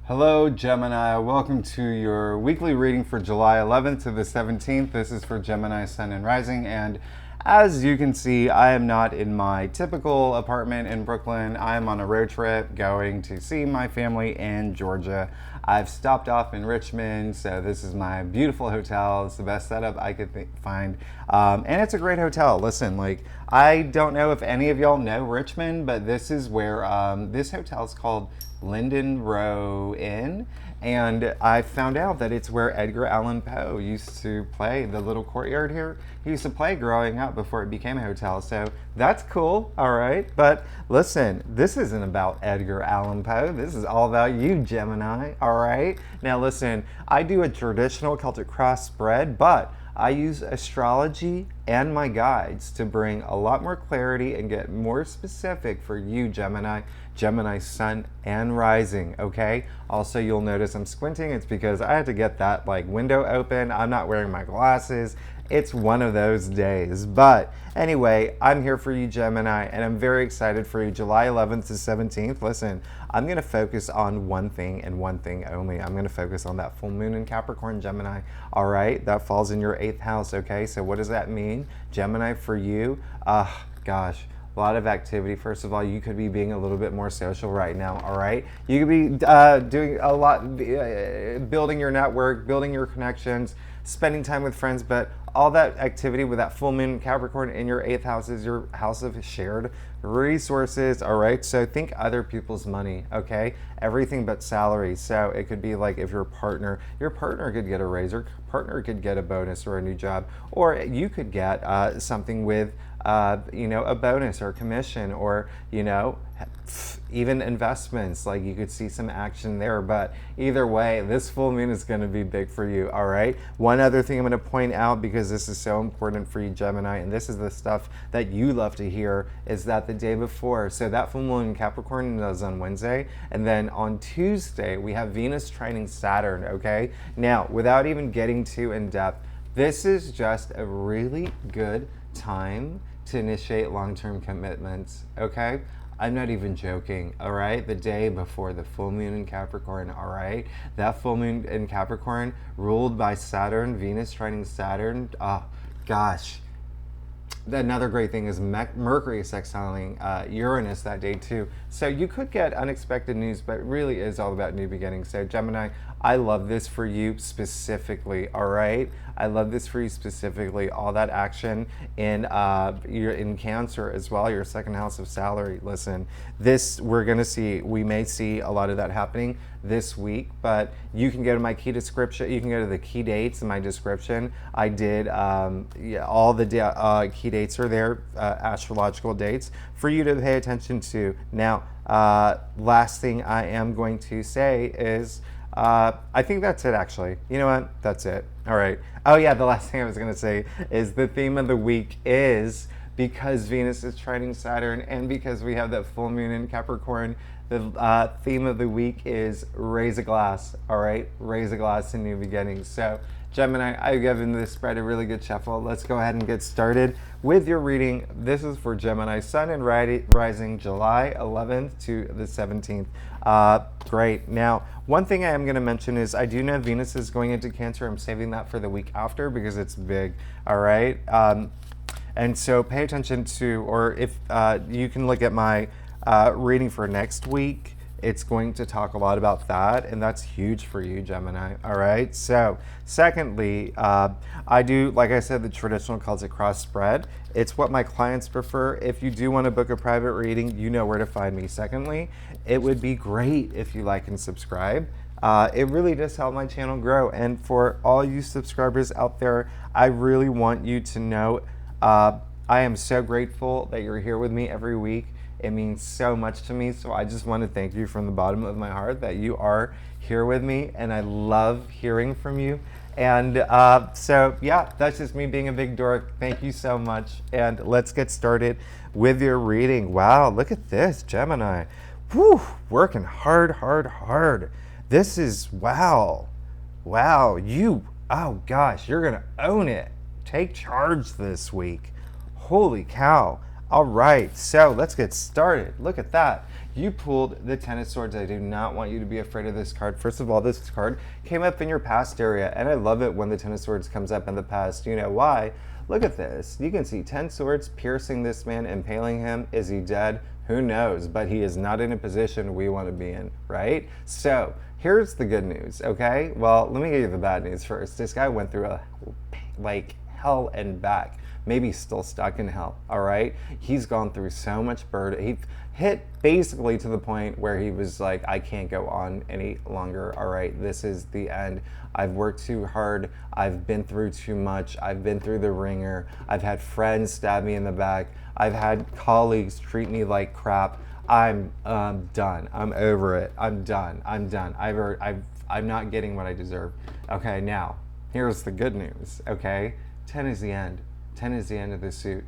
Hello, Gemini. Welcome to your weekly reading for July 11th to the 17th. This is for Gemini, Sun, and Rising. And as you can see, I am not in my typical apartment in Brooklyn. I am on a road trip going to see my family in Georgia. I've stopped off in Richmond, so this is my beautiful hotel. It's the best setup I could find. And it's a great hotel. Listen, I don't know if any of y'all know Richmond, but this is where this hotel is called Linden Row Inn, and I found out that it's where Edgar Allan Poe used to play. The little courtyard here, he used to play growing up before it became a hotel, so that's cool. All right, but listen, this isn't about Edgar Allan Poe. This is all about you, Gemini. All right, now listen, I do a traditional Celtic cross spread, but I use astrology and my guides to bring a lot more clarity and get more specific for you, Gemini, Gemini Sun and Rising, okay? Also, you'll notice I'm squinting. It's because I had to get that window open. I'm not wearing my glasses. It's one of those days. But anyway, I'm here for you, Gemini, and I'm very excited for you. July 11th to 17th. Listen, I'm going to focus on one thing and one thing only. I'm going to focus on that full moon in Capricorn, Gemini. All right, that falls in your 8th house, okay? So what does that mean, Gemini, for you? Gosh. A lot of activity. First of all, you could be being a little bit more social right now, all right? You could be doing a lot, building your network, building your connections, spending time with friends, but all that activity with that full moon Capricorn in your 8th house is your house of shared resources, all right? So think other people's money, okay? Everything but salary. So it could be if your partner could get a raise, your partner could get a bonus or a new job, or you could get something with a bonus or commission, or even investments. You could see some action there. But either way, this full moon is going to be big for you. All right, one other thing I'm going to point out, because this is so important for you, Gemini, and this is the stuff that you love to hear, is that the day before, so that full moon in Capricorn is on Wednesday, and then on Tuesday we have Venus trining Saturn. Okay, now without even getting too in depth, this is just a really good time to initiate long-term commitments, okay? I'm not even joking, all right? The day before the full moon in Capricorn, all right? That full moon in Capricorn, ruled by Saturn, Venus trining Saturn, oh, gosh. Another great thing is Mercury sextiling Uranus that day too. So you could get unexpected news, but it really is all about new beginnings. So Gemini, I love this for you specifically, all right? I love this for you specifically. All that action in you're in Cancer as well, your 2nd house of salary. Listen, this we may see a lot of that happening this week, but you can go to my key description. You can go to the key dates in my description. I did all the key dates are there, astrological dates for you to pay attention to. Now, last thing I am going to say is, I think that's it, actually. You know what? That's it. All right. Oh, yeah, the last thing I was going to say is the theme of the week is, because Venus is trining Saturn and because we have that full moon in Capricorn, the theme of the week is raise a glass. All right? Raise a glass to new beginnings. So, Gemini, I've given this spread a really good shuffle. Let's go ahead and get started with your reading. This is for Gemini, Sun and Rising, July 11th to the 17th. Great. Now, one thing I am going to mention is I do know Venus is going into Cancer. I'm saving that for the week after because it's big. All right. And so pay attention to, or if you can look at my reading for next week. It's going to talk a lot about that, and that's huge for you, Gemini. All right. So, secondly, I do, like I said, the traditional Celtic cross spread. It's what my clients prefer. If you do want to book a private reading, you know where to find me. Secondly, it would be great if you like and subscribe. It really does help my channel grow. And for all you subscribers out there, I really want you to know I am so grateful that you're here with me every week. It means so much to me. So I just want to thank you from the bottom of my heart that you are here with me, and I love hearing from you. And so, yeah, that's just me being a big dork. Thank you so much. And let's get started with your reading. Wow, look at this, Gemini. Whew, working hard, hard, hard. This is, wow. Wow, oh gosh, you're going to own it. Take charge this week. Holy cow. All right, so let's get started. Look at that. You pulled the Ten of Swords. I do not want you to be afraid of this card. First of all, this card came up in your past area, and I love it when the Ten of Swords comes up in the past. You know why? Look at this. You can see 10 swords piercing this man, impaling him. Is he dead? Who knows? But he is not in a position we want to be in, right? So here's the good news, okay? Well, let me give you the bad news first. This guy went through like hell and back. Maybe he's still stuck in hell, all right? He's gone through so much burden. He hit basically to the point where he was like, I can't go on any longer, all right? This is the end. I've worked too hard. I've been through too much. I've been through the ringer. I've had friends stab me in the back. I've had colleagues treat me like crap. I'm done. I'm over it. I'm done. I'm done. I'm not getting what I deserve. Okay, now, here's the good news, okay? 10 is the end. 10 is the end of the suit.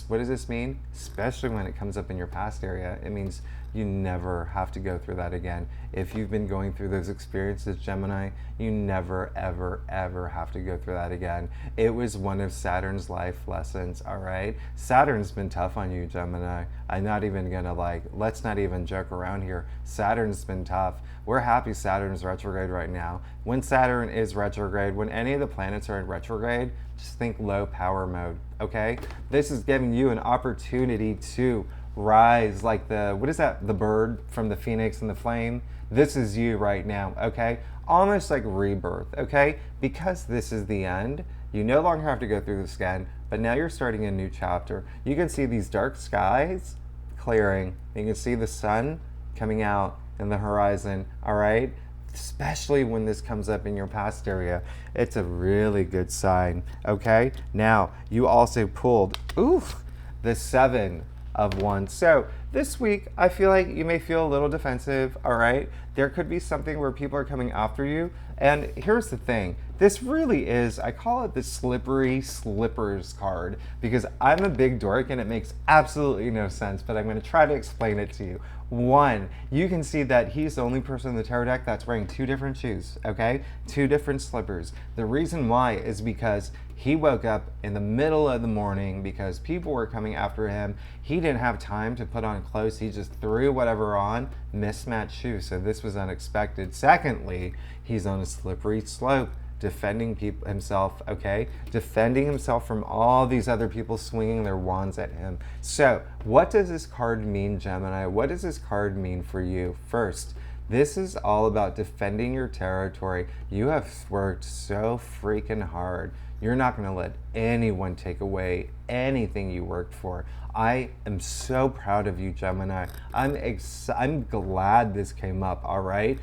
What does this mean? Especially when it comes up in your past area, it means you never have to go through that again. If you've been going through those experiences, Gemini, you never, ever, ever have to go through that again. It was one of Saturn's life lessons, all right? Saturn's been tough on you, Gemini. I'm not even gonna let's not even joke around here. Saturn's been tough. We're happy Saturn's retrograde right now. When Saturn is retrograde, when any of the planets are in retrograde, just think low power mode, okay? This is giving you an opportunity to rise like what is that, the bird from the phoenix and the flame? This is you right now, okay? Almost like rebirth, okay? Because this is the end, you no longer have to go through this again, but now you're starting a new chapter. You can see these dark skies clearing. You can see the sun coming out in the horizon, all right? Especially when this comes up in your past area, it's a really good sign, okay? Now, you also pulled, the 7 of Wands. So this week, I feel like you may feel a little defensive, all right? There could be something where people are coming after you. And here's the thing. This really is, I call it the slippery slippers card because I'm a big dork and it makes absolutely no sense, but I'm going to try to explain it to you. One, you can see that he's the only person in the tarot deck that's wearing 2 different shoes, okay? 2 different slippers. The reason why is because he woke up in the middle of the morning because people were coming after him. He didn't have time to put on clothes. He just threw whatever on, mismatched shoes. So this was unexpected. Secondly, he's on a slippery slope, defending himself, okay? Defending himself from all these other people swinging their wands at him. So what does this card mean, Gemini? What does this card mean for you? First, this is all about defending your territory. You have worked so freaking hard. You're not going to let anyone take away anything you worked for. I am so proud of you, Gemini. I'm glad this came up, all right?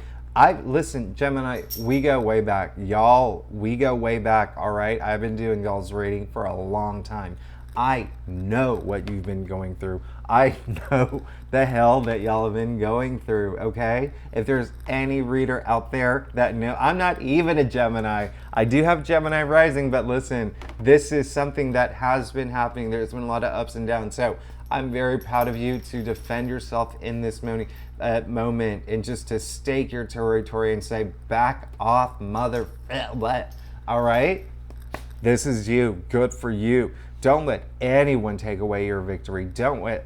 Listen, Gemini, we go way back. Y'all, we go way back, all right? I've been doing y'all's reading for a long time. I know what you've been going through. I know the hell that y'all have been going through, okay? If there's any reader out there that I'm not even a Gemini. I do have Gemini rising, but listen, this is something that has been happening. There's been a lot of ups and downs. So I'm very proud of you to defend yourself in this moment and just to stake your territory and say, back off, mother, all right? This is you. Good for you. Don't let anyone take away your victory. Don't let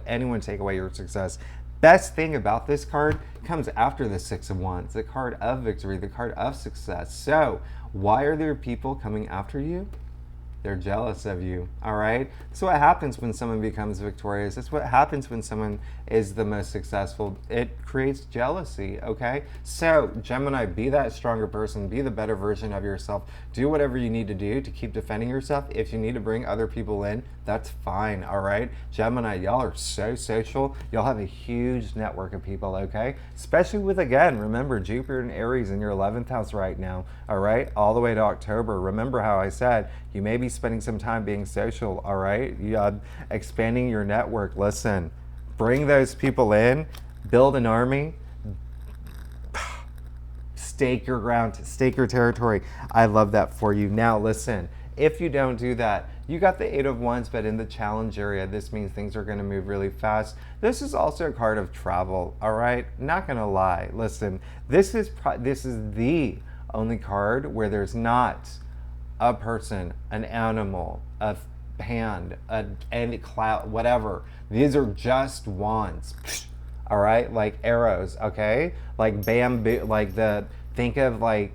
anyone take away your success. Best thing about this card comes after the 6 of Wands, the card of victory, the card of success. So why are there people coming after you? They're jealous of you, all right? That's what happens when someone becomes victorious. That's what happens when someone is the most successful. It creates jealousy, okay? So, Gemini, be that stronger person. Be the better version of yourself. Do whatever you need to do to keep defending yourself. If you need to bring other people in, that's fine, all right? Gemini, y'all are so social. Y'all have a huge network of people, okay? Especially with, again, remember, Jupiter and Aries in your 11th house right now, all right? All the way to October. Remember how I said you may be spending some time being social, all right? Expanding your network. Listen, bring those people in, build an army, stake your ground, stake your territory. I love that for you. Now, listen, if you don't do that, you got the 8 of Wands, but in the challenge area, this means things are going to move really fast. This is also a card of travel, all right? Not going to lie. Listen, this is the only card where there's not a person, an animal, a hand, any cloud, whatever. These are just wands. all right? Like arrows, okay? Like bamboo, like think of like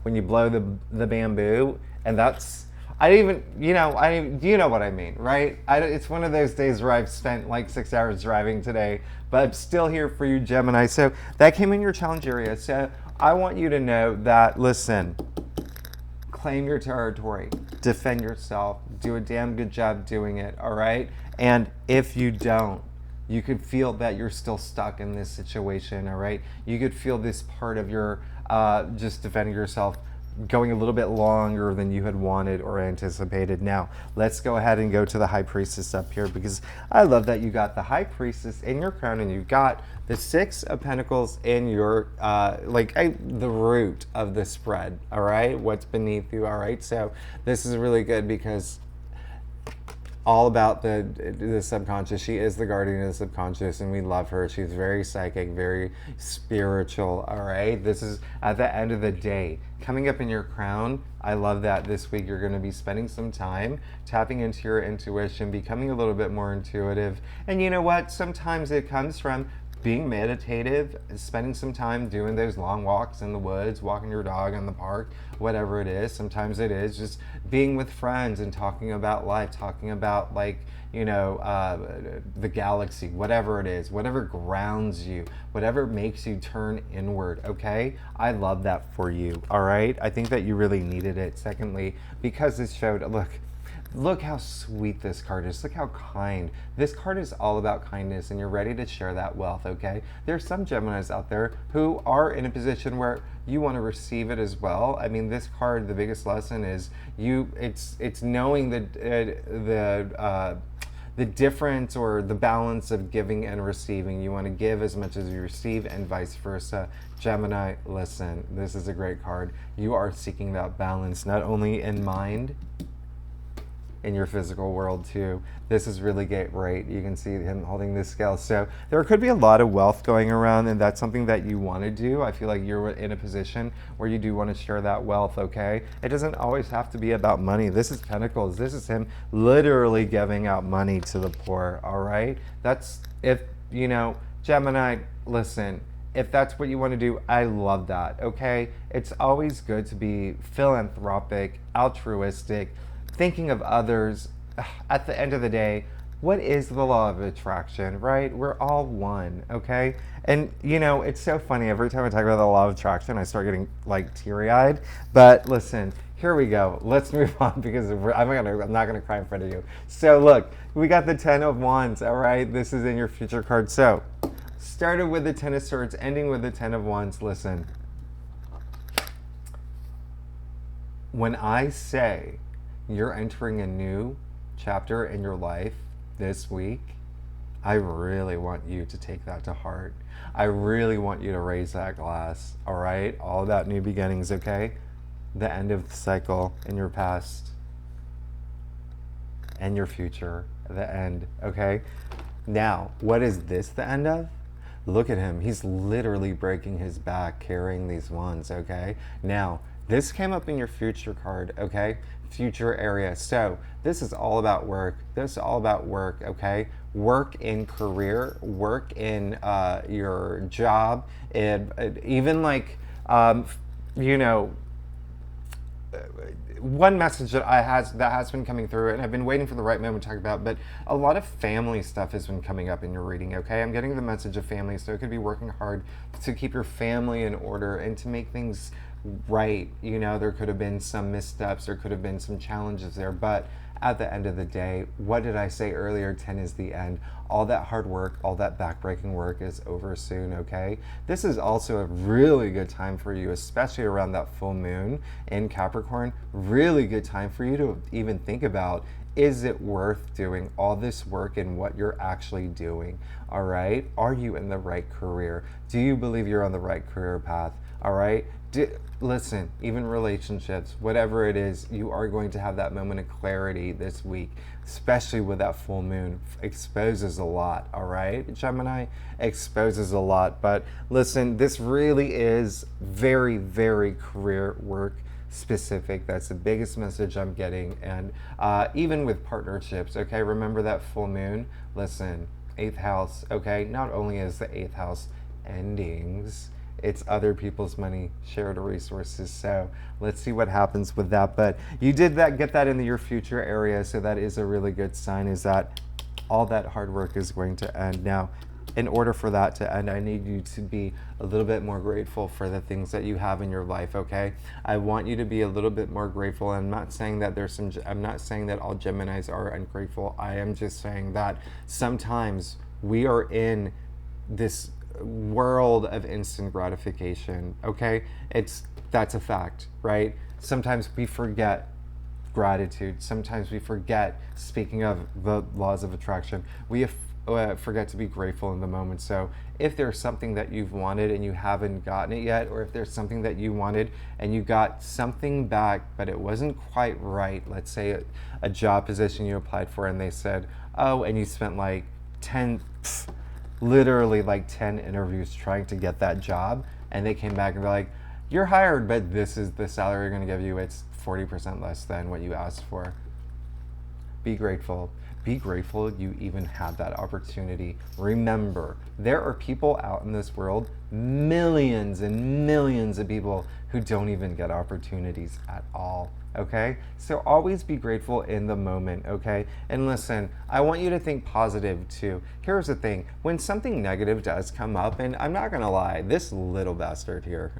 when you blow the bamboo, and that's, I even, you know what I mean, right? It's one of those days where I've spent like 6 hours driving today, but I'm still here for you, Gemini. So that came in your challenge area. So I want you to know that, listen, claim your territory, defend yourself, do a damn good job doing it, all right? And if you don't, you could feel that you're still stuck in this situation, all right? You could feel this part of your just defending yourself going a little bit longer than you had wanted or anticipated. Now, let's go ahead and go to the High Priestess up here, because I love that you got the High Priestess in your crown and you got the Six of Pentacles in your, the root of the spread, all right? What's beneath you, all right? So this is really good because all about the subconscious. She is the guardian of the subconscious, and we love her. She's very psychic, very spiritual, all right? This is at the end of the day. Coming up in your crown, I love that this week you're going to be spending some time tapping into your intuition, becoming a little bit more intuitive. And you know what? Sometimes it comes from being meditative, spending some time doing those long walks in the woods, walking your dog in the park, whatever it is. Sometimes it is just being with friends and talking about life, talking about the galaxy, whatever it is, whatever grounds you, whatever makes you turn inward, okay? I love that for you, all right? I think that you really needed it. Secondly, because this showed, look how sweet this card is. Look how kind. This card is all about kindness, and you're ready to share that wealth, okay? There's some Geminis out there who are in a position where you want to receive it as well. I mean, this card, the biggest lesson is it's knowing the difference or the balance of giving and receiving. You want to give as much as you receive, and vice versa. Gemini, listen, this is a great card. You are seeking that balance, not only in mind, in your physical world too. This is really great. You can see him holding this scale. So there could be a lot of wealth going around, and that's something that you want to do. I feel like you're in a position where you do want to share that wealth, okay? It doesn't always have to be about money. This is Pentacles. This is him literally giving out money to the poor, all right? That's, Gemini, listen, if that's what you want to do, I love that, okay? It's always good to be philanthropic, altruistic, thinking of others. At the end of the day, what is the law of attraction, right? We're all one, okay? And it's so funny, every time I talk about the law of attraction, I start getting like teary-eyed. But listen, here we go. Let's move on, because I'm not gonna cry in front of you. So look, we got the 10 of Wands, all right? This is in your future card. So started with the 10 of Swords, ending with the 10 of Wands. Listen, when I say you're entering a new chapter in your life this week, I really want you to take that to heart. I really want you to raise that glass, all right? All about new beginnings, okay? The end of the cycle in your past and your future, the end, okay? Now, what is this the end of? Look at him. He's literally breaking his back carrying these wands, okay? Now, this came up in your future card, okay? Future area. So this is all about work. This is all about work, okay? Work in career, work in your job, and even one message that has been coming through, and I've been waiting for the right moment to talk about, but a lot of family stuff has been coming up in your reading, okay? I'm getting the message of family, so it could be working hard to keep your family in order and to make things right. There could have been some missteps, there could have been some challenges there, but at the end of the day, what did I say earlier? 10 is the end. All that hard work, all that backbreaking work is over soon, okay? This is also a really good time for you, especially around that full moon in Capricorn. Really good time for you to even think about, is it worth doing all this work and what you're actually doing, all right? Are you in the right career? Do you believe you're on the right career path, all right? Listen, even relationships, whatever it is, you are going to have that moment of clarity this week, especially with that full moon. Exposes a lot, all right? Gemini exposes a lot. But listen, this really is very, very career work specific. That's the biggest message I'm getting. And even with partnerships, okay? Remember that full moon? Listen, eighth house, okay? Not only is the eighth house endings, it's other people's money, shared resources. So let's see what happens with that. But you did that, get that into your future area. So that is a really good sign, is that all that hard work is going to end. Now, in order for that to end, I need you to be a little bit more grateful for the things that you have in your life, okay? I want you to be a little bit more grateful. I'm not saying that I'm not saying that all Geminis are ungrateful. I am just saying that sometimes we are in this world of instant gratification, okay? That's a fact, right? Sometimes we forget gratitude. Sometimes we forget, speaking of the laws of attraction, we forget to be grateful in the moment. So if there's something that you've wanted and you haven't gotten it yet, or if there's something that you wanted and you got something back but it wasn't quite right, let's say a job position you applied for and they said, oh, and you spent like 10 literally like 10 interviews trying to get that job, and they came back and they're like, you're hired, but this is the salary we're going to give you. It's 40% less than what you asked for. Be grateful. Be grateful you even had that opportunity. Remember, there are people out in this world, millions and millions of people, who don't even get opportunities at all, okay? So always be grateful in the moment, okay? And listen, I want you to think positive too. Here's the thing, when something negative does come up, and I'm not gonna lie, this little bastard here,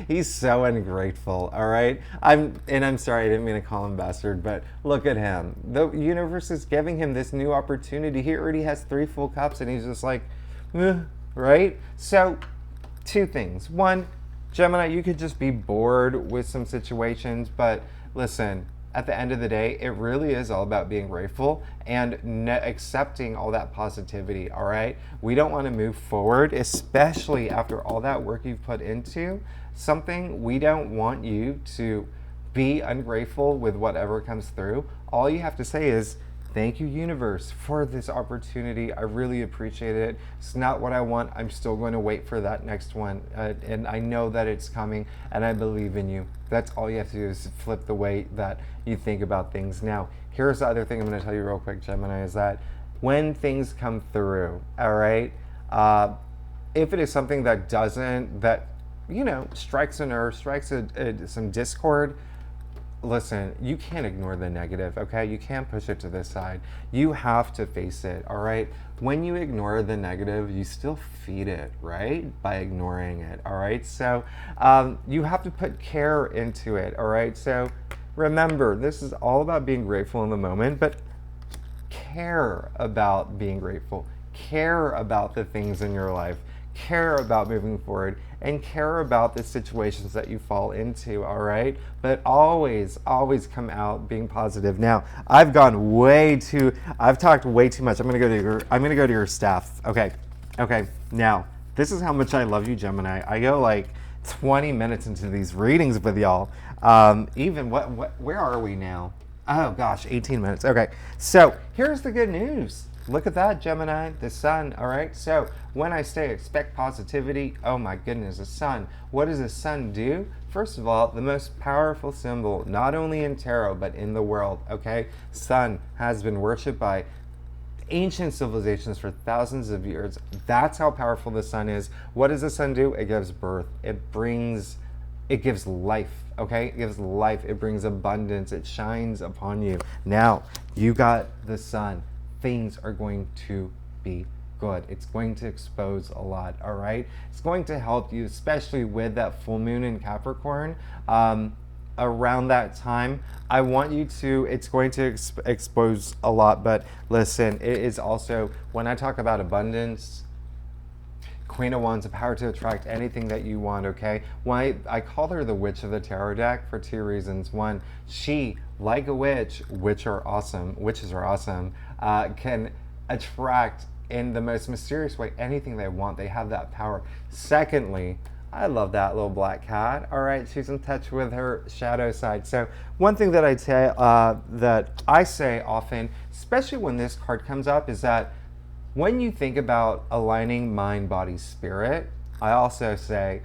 he's so ungrateful, all right? I'm sorry, I didn't mean to call him bastard, but look at him. The universe is giving him this new opportunity. He already has 3 full cups and he's just like, right? So, 2 things. One, Gemini, you could just be bored with some situations, but listen, at the end of the day, it really is all about being grateful and accepting all that positivity, all right? We don't want to move forward, especially after all that work you've put into something. We don't want you to be ungrateful with whatever comes through. All you have to say is, thank you, universe, for this opportunity. I really appreciate it. It's not what I want. I'm still going to wait for that next one. And I know that it's coming, and I believe in you. That's all you have to do, is flip the way that you think about things. Now, here's the other thing I'm going to tell you real quick, Gemini, is that when things come through, all right, if it is something that strikes a nerve, strikes some discord, listen, you can't ignore the negative, okay? You can't push it to the side. You have to face it, all right? When you ignore the negative, you still feed it, right? By ignoring it, all right? So you have to put care into it, all right? So remember, this is all about being grateful in the moment, but care about being grateful. Care about the things in your life. Care about moving forward, and care about the situations that you fall into, all right? But always come out being positive. Now, I've talked way too much. I'm gonna go to your staff. Okay. Now, this is how much I love you, Gemini. I go like 20 minutes into these readings with y'all. Where are we now? Oh gosh, 18 minutes. Okay. So here's the good news. Look at that, Gemini, the sun, all right? So when I say expect positivity, oh my goodness, the sun. What does the sun do? First of all, the most powerful symbol, not only in tarot, but in the world, okay? Sun has been worshipped by ancient civilizations for thousands of years. That's how powerful the sun is. What does the sun do? It gives birth. It gives life, okay? It gives life. It brings abundance. It shines upon you. Now, you got the sun. Things are going to be good. It's going to expose a lot, all right? It's going to help you, especially with that full moon in Capricorn. Around that time, it's going to expose a lot, but listen, it is also, when I talk about abundance, Queen of Wands, the power to attract anything that you want, okay? Why I call her the Witch of the Tarot deck for 2 reasons. One, she, like a witch, witches are awesome, can attract in the most mysterious way anything they want. They have that power. Secondly, I love that little black cat. All right, she's in touch with her shadow side. So one thing that I say often, especially when this card comes up, is that when you think about aligning mind, body, spirit, I also say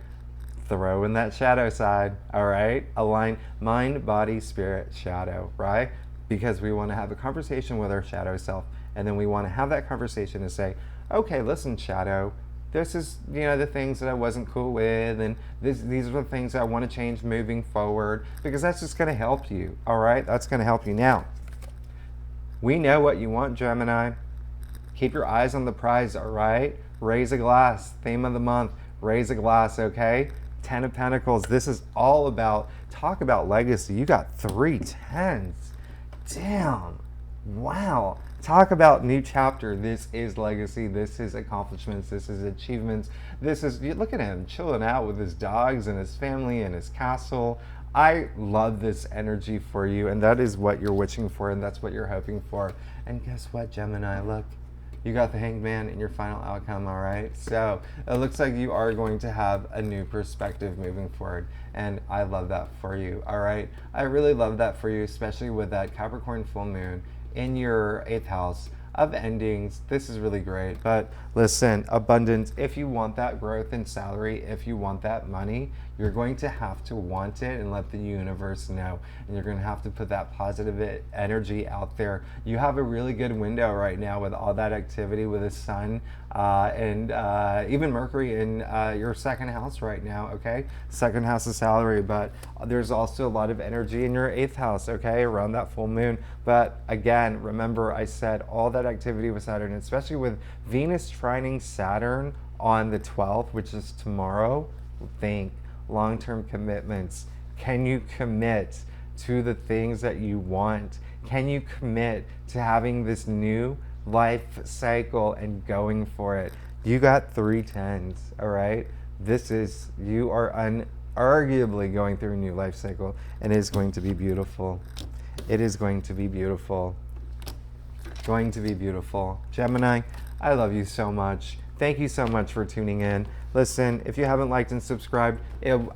throw in that shadow side, all right? Align mind, body, spirit, shadow, right? Because we want to have a conversation with our shadow self And then we want to have that conversation and say, okay, listen, Shadow, this is, the things that I wasn't cool with, and these are the things that I want to change moving forward, because that's just going to help you, all right? That's going to help you. Now, we know what you want, Gemini. Keep your eyes on the prize, all right? Raise a glass. Theme of the month, raise a glass, okay? 10 of Pentacles. This is all about, talk about legacy. You got 3 10s. Damn. Wow. Talk about new chapter. This is legacy. This is accomplishments. This is achievements. This is, look at him chilling out with his dogs and his family and his castle. I love this energy for you, and that is what you're wishing for, and that's what you're hoping for. And guess what, Gemini? Look, you got the Hanged Man in your final outcome, all right? So it looks like you are going to have a new perspective moving forward, and I love that for you, all right? I really love that for you, especially with that Capricorn full moon in your 8th house of endings. This is really great. But listen, abundance, if you want that growth in salary, if you want that money, you're going to have to want it and let the universe know. And you're going to have to put that positive energy out there. You have a really good window right now with all that activity with the sun and even Mercury in your 2nd house right now, okay? 2nd house of salary, but there's also a lot of energy in your 8th house, okay, around that full moon. But again, remember I said all that activity with Saturn, especially with Venus trining Saturn on the 12th, which is tomorrow. Think long-term commitments. Can you commit to the things that you want? Can you commit to having this new life cycle and going for it? You got 3 10s, all right? This is, you are unarguably going through a new life cycle, and it is going to be beautiful. It is going to be beautiful. Going to be beautiful. Gemini, I love you so much. Thank you so much for tuning in. Listen, if you haven't liked and subscribed,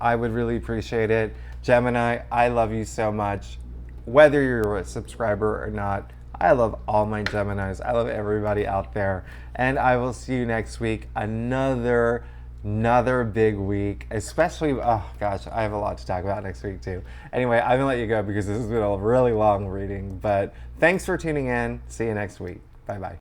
I would really appreciate it. Gemini, I love you so much. Whether you're a subscriber or not, I love all my Geminis. I love everybody out there. And I will see you next week. Another big week, especially, oh gosh, I have a lot to talk about next week too. Anyway, I'm gonna let you go because this has been a really long reading, but thanks for tuning in. See you next week. Bye-bye.